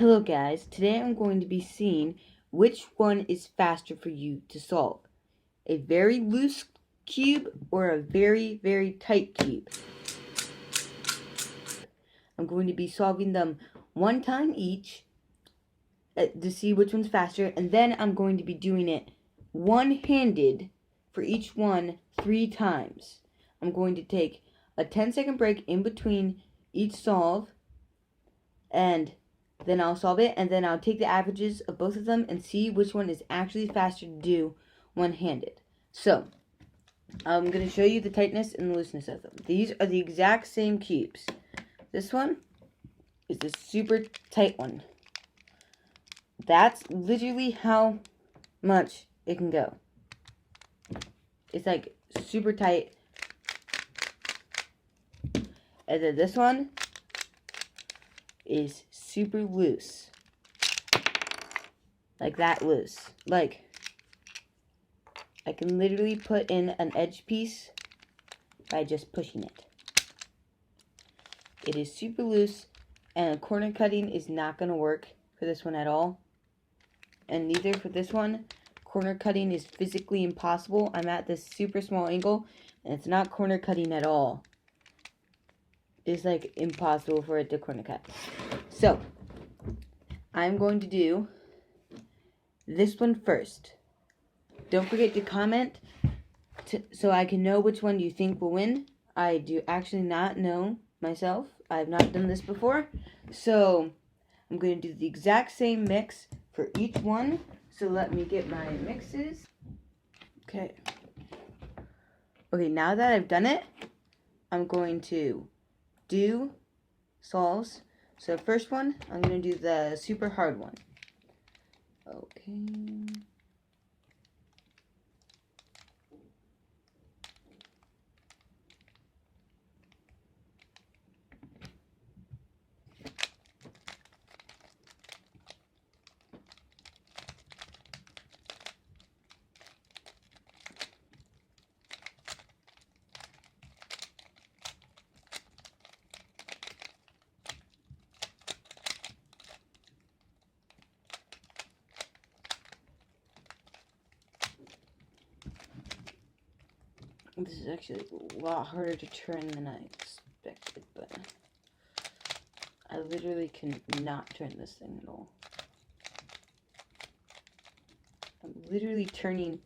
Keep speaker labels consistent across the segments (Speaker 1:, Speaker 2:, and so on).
Speaker 1: Hello guys, today I'm going to be seeing which one is faster for you to solve. A very loose cube or a very tight cube. I'm going to be solving them one time each to see which one's faster, and then I'm going to be doing it one-handed for each one 3 times. I'm going to take a 10-second break in between each solve, and then I'll solve it, and then I'll take the averages of both of them and see which one is actually faster to do one-handed. So, I'm going to show you the tightness and the looseness of them. These are the exact same cubes. This one is the super tight one. That's literally how much it can go. It's like super tight. And then this one is super loose. Like that loose. Like, I can literally put in an edge piece by just pushing it. It is super loose, and corner cutting is not going to work for this one at all. And neither for this one. Corner cutting is physically impossible. I'm at this super small angle, and it's not corner cutting at all. It's like impossible for it to corner cut. So, I'm going to do this one first. Don't forget to comment so I can know which one you think will win. I do actually not know myself. I have not done this before. So, I'm going to do the exact same mix for each one. So let me get my mixes. Okay, now that I've done it, I'm going to do solves. So first one, I'm going to do the super hard one. Okay. This is actually a lot harder to turn than I expected, but I literally cannot turn this thing at all. I'm literally turning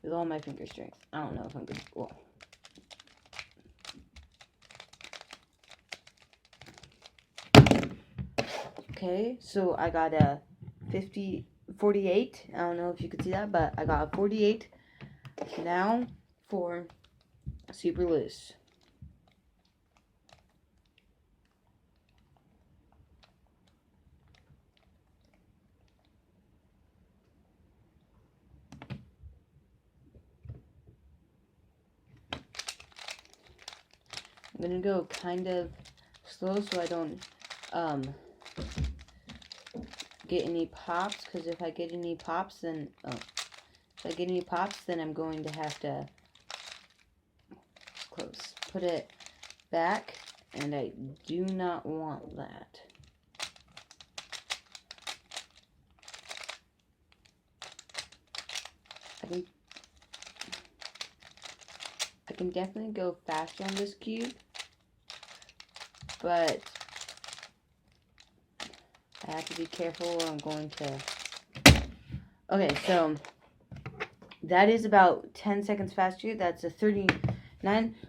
Speaker 1: with all my finger strength. I don't know if I'm good. Well, okay, so I got a 48. I don't know if you could see that, but I got a 48. Now for super loose. I'm gonna go kind of slow so I don't get any pops, because if I get any pops, then I'm going to have to put it back, and I do not want that. I can definitely go faster on this cube, but I have to be careful where I'm going to. Okay, so that is about 10 seconds faster. That's a 39.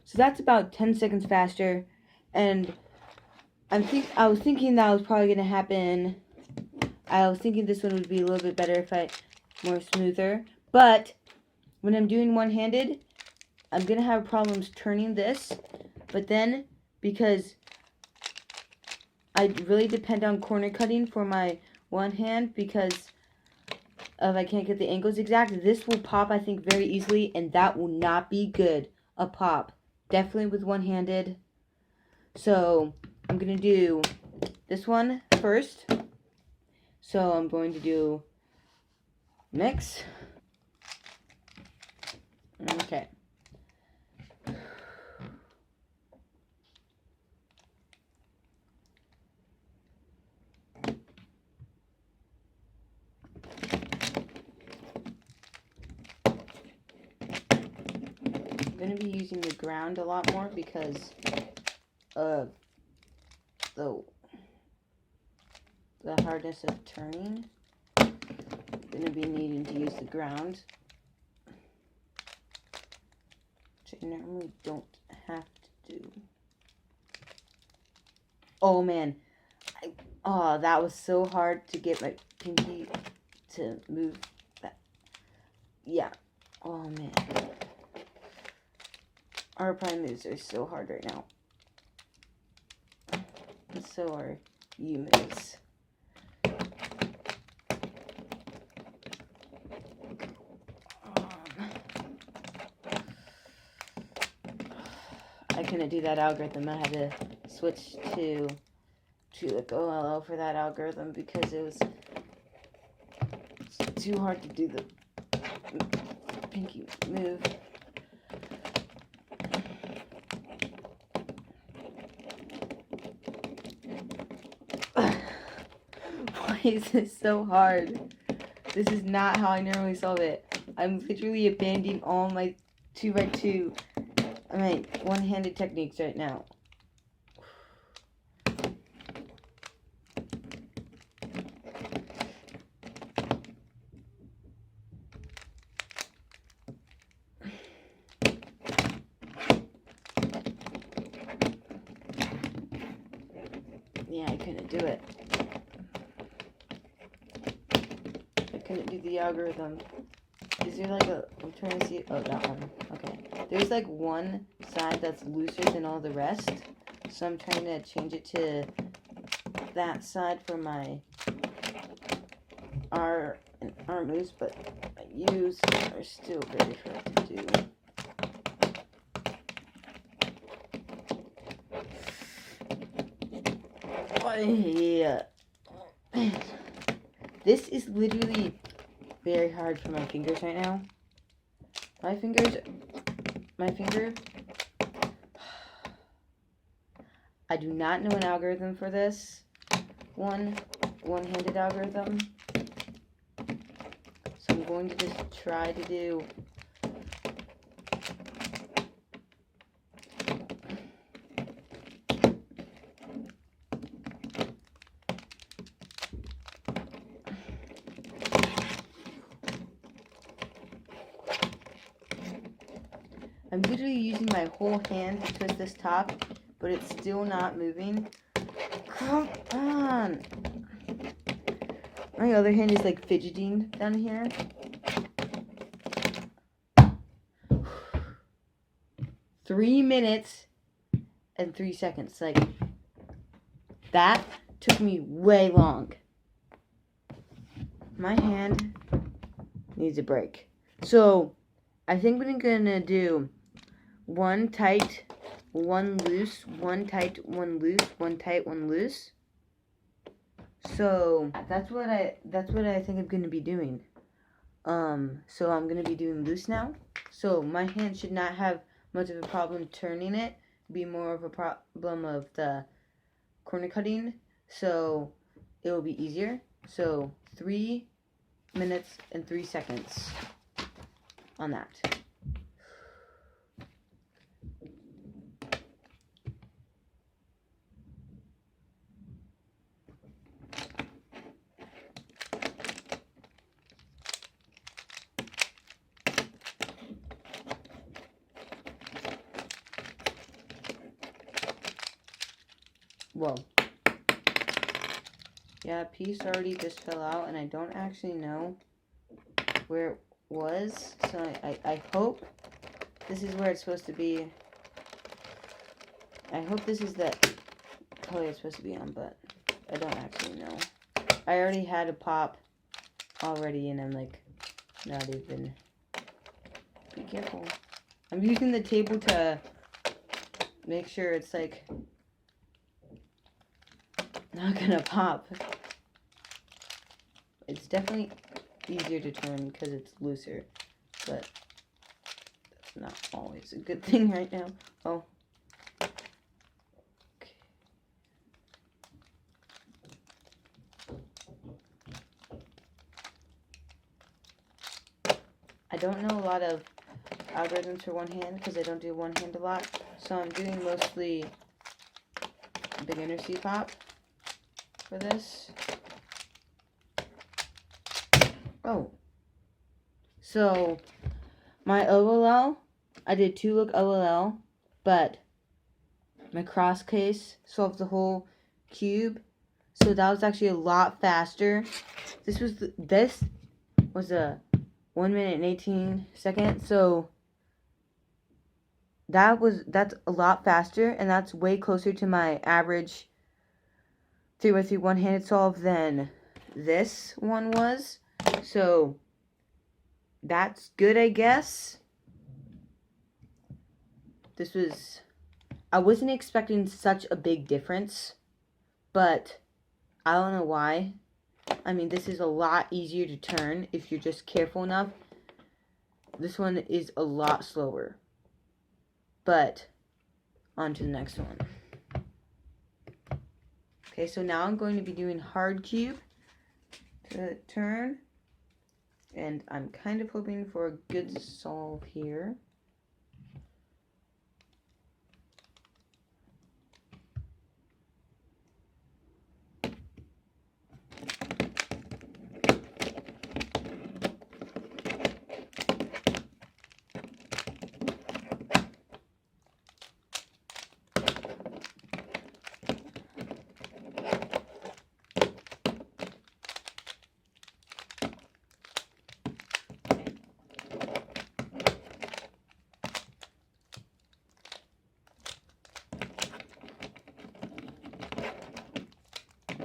Speaker 1: So that's about 10 seconds faster. And I was thinking that was probably going to happen. I was thinking this one would be a little bit better more smoother. But when I'm doing one-handed, I'm going to have problems turning this. But then, because I really depend on corner cutting for my one hand, because if I can't get the angles exact, this will pop, I think, very easily, and that will not be good. A pop. Definitely with one-handed. So, I'm going to do this one first. So, I'm going to do mix. Okay. going to be using the ground a lot more because of the hardness of turning. I'm going to be needing to use the ground, which I normally don't have to do. Oh man, that was so hard to get my pinky to move that. Yeah, oh man. Our prime moves are so hard right now. And so are U moves. I couldn't do that algorithm. I had to switch to like OLL for that algorithm because it was too hard to do the pinky move. Why is this so hard? This is not how I normally solve it. I'm literally abandoning all my 2x2, my one-handed techniques right now. Yeah, I couldn't do it. I couldn't do the algorithm. Is there like I'm trying to see, oh, that one. Okay. There's like one side that's looser than all the rest. So I'm trying to change it to that side for my R and R moves, but my U's are still very hard to do. Yeah. This is literally very hard for my fingers right now. My finger, I do not know an algorithm for this one-handed algorithm. So I'm going to just try to do I'm literally using my whole hand to twist this top, but it's still not moving. Come on! My other hand is like fidgeting down here. Three minutes and 3 seconds. Like, that took me way long. My hand needs a break. So, I think we're gonna do one tight, one loose, one tight, one loose, one tight, one loose. So that's what I think I'm gonna be doing. So I'm gonna be doing loose now. So my hand should not have much of a problem turning it. Be more of a problem of the corner cutting. So it will be easier. So 3 minutes and 3 seconds on that. Whoa. Yeah, a piece already just fell out, and I don't actually know where it was. So I hope this is where it's supposed to be. I hope this is the color it's supposed to be on, but I don't actually know. I already had a pop already, and I'm like, not even. Be careful. I'm using the table to make sure it's like not gonna pop. It's definitely easier to turn because it's looser, but that's not always a good thing right now. Oh. Okay. I don't know a lot of algorithms for one hand because I don't do one hand a lot. So I'm doing mostly beginner C-pop for this. Oh. So my OLL, I did 2 look OLL, but my cross case solved the whole cube. So that was actually a lot faster. This was a 1 minute and 18 seconds. So that's a lot faster, and that's way closer to my average 3x3 one-handed solve than this one was. So that's good, I guess. I wasn't expecting such a big difference, but I don't know why. I mean, this is a lot easier to turn if you're just careful enough. This one is a lot slower. But on to the next one. Okay, so now I'm going to be doing hard cube to turn. And I'm kind of hoping for a good solve here.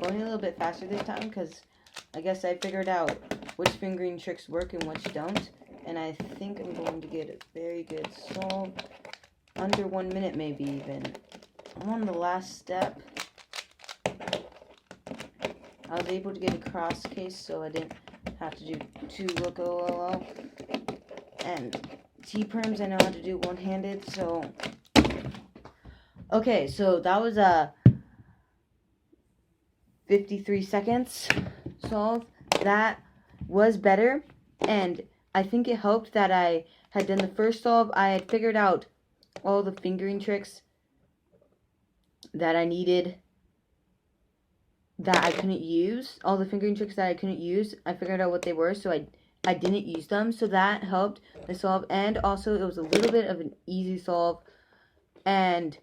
Speaker 1: Going a little bit faster this time because I guess I figured out which fingering tricks work and which don't. And I think I'm going to get a very good solve. Under 1 minute maybe even. I'm on the last step. I was able to get a cross case so I didn't have to do 2 look OLL. And T-perms I know how to do one-handed, so... Okay, so that was a 53 seconds solve. That was better, and I think it helped that I had done the first solve. I had figured out all the fingering tricks that I needed that I couldn't use. All the fingering tricks that I couldn't use, I figured out what they were, so I didn't use them. So that helped the solve, and also it was a little bit of an easy solve, and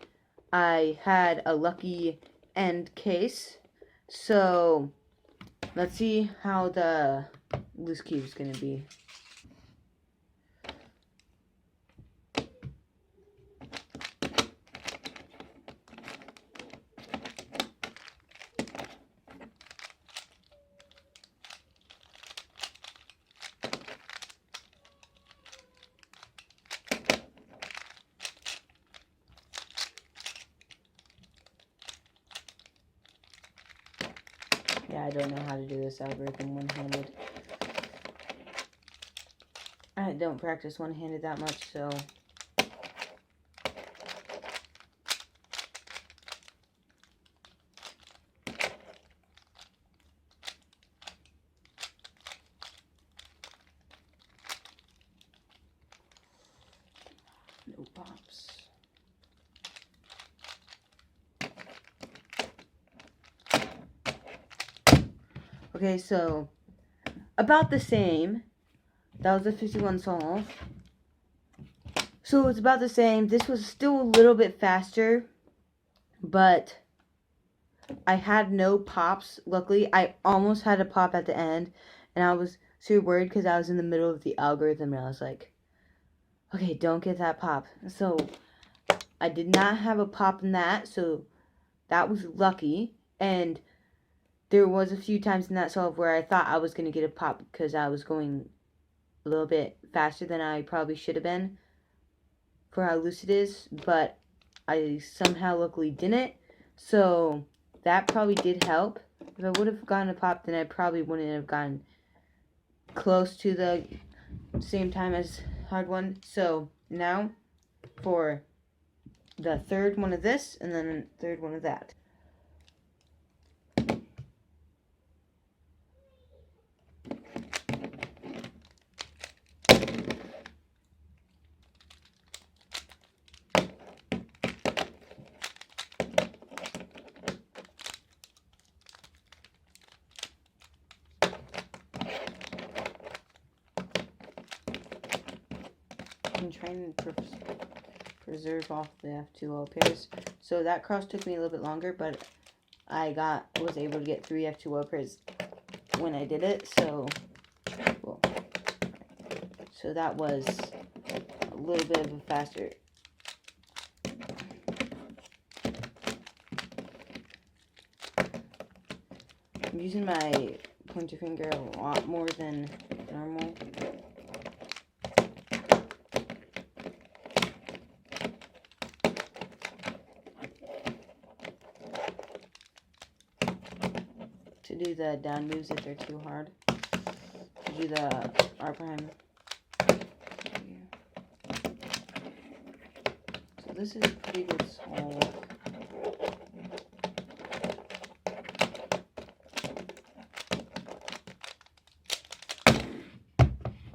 Speaker 1: I had a lucky end case. So let's see how the loose cube is going to be. Yeah, I don't know how to do this algorithm one-handed. I don't practice one-handed that much, so... No pops. Okay, so about the same. That was a 51 solve. So it's about the same. This was still a little bit faster, but I had no pops. Luckily, I almost had a pop at the end, and I was super worried because I was in the middle of the algorithm, and I was like, okay, don't get that pop. So I did not have a pop in that, so that was lucky. And there was a few times in that solve where I thought I was going to get a pop because I was going a little bit faster than I probably should have been for how loose it is, but I somehow luckily didn't. So that probably did help. If I would have gotten a pop, then I probably wouldn't have gotten close to the same time as hard one. So now for the third one of this, and then the third one of that. I'm trying to preserve off the F2O pairs. So that cross took me a little bit longer, but I was able to get 3 F2O pairs when I did it. So, well, so that was a little bit of a faster. I'm using my pointer finger a lot more than normal. To do the down moves if they're too hard. To do the R prime. So this is a pretty good solve.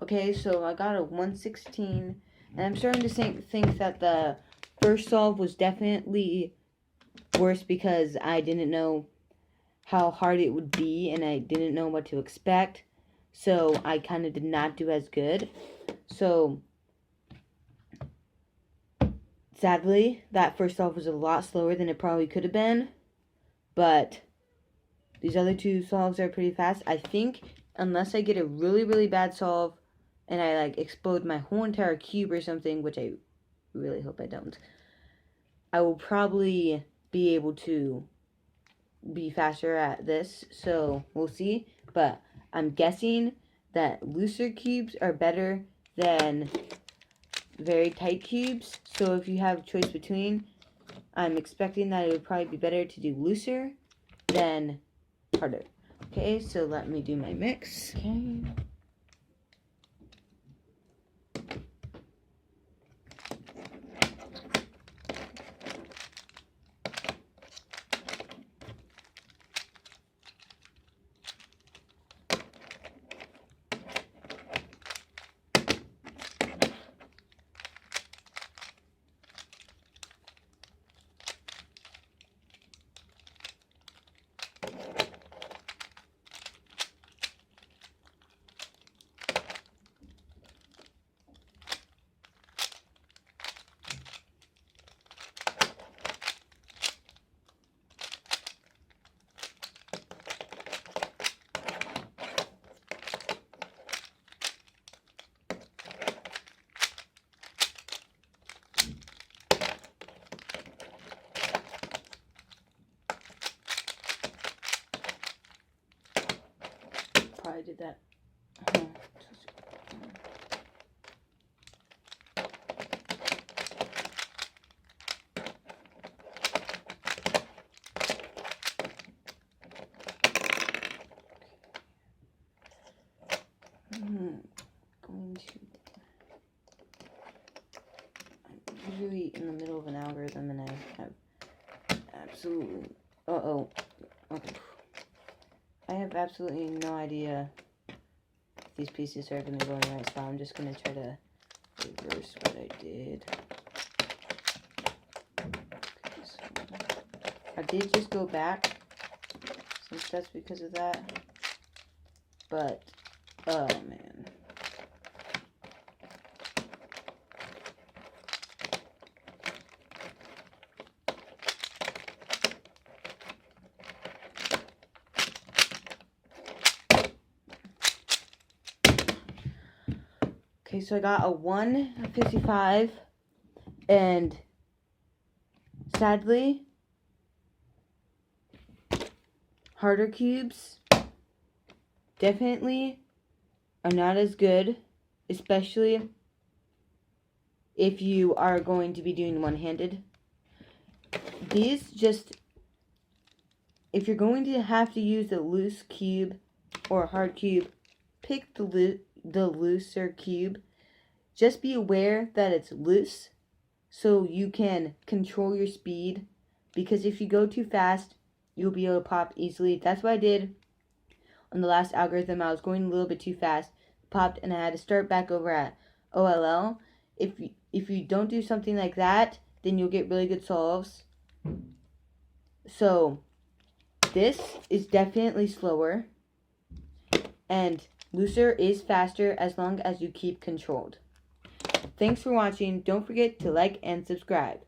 Speaker 1: Okay, so I got a 116, and I'm starting to think that the first solve was definitely worse because I didn't know how hard it would be, and I didn't know what to expect, so I kind of did not do as good. So, sadly, that first solve was a lot slower than it probably could have been, but these other two solves are pretty fast. I think, unless I get a really, really bad solve, and I, like, explode my whole entire cube or something, which I really hope I don't, I will probably be able to be faster at this, so we'll see. But I'm guessing that looser cubes are better than very tight cubes. So if you have a choice between, I'm expecting that it would probably be better to do looser than harder. Okay, so let me do my mix. Okay. Probably did that. Going to. I'm usually in the middle of an algorithm and I have absolutely. Okay. I have absolutely no idea if these pieces are going to go in the right spot. I'm just going to try to reverse what I did. Okay, so I did just go back, since that's because of that. But, oh man. Okay, so I got a 155, and sadly, harder cubes definitely are not as good, especially if you are going to be doing one-handed. These just, if you're going to have to use a loose cube or a hard cube, pick the looser cube. Just be aware that it's loose so you can control your speed, because if you go too fast, you'll be able to pop easily. That's what I did on the last algorithm. I was going a little bit too fast, popped, and I had to start back over at OLL. If you don't do something like that, then you'll get really good solves. So this is definitely slower, and looser is faster as long as you keep controlled. Thanks for watching. Don't forget to like and subscribe.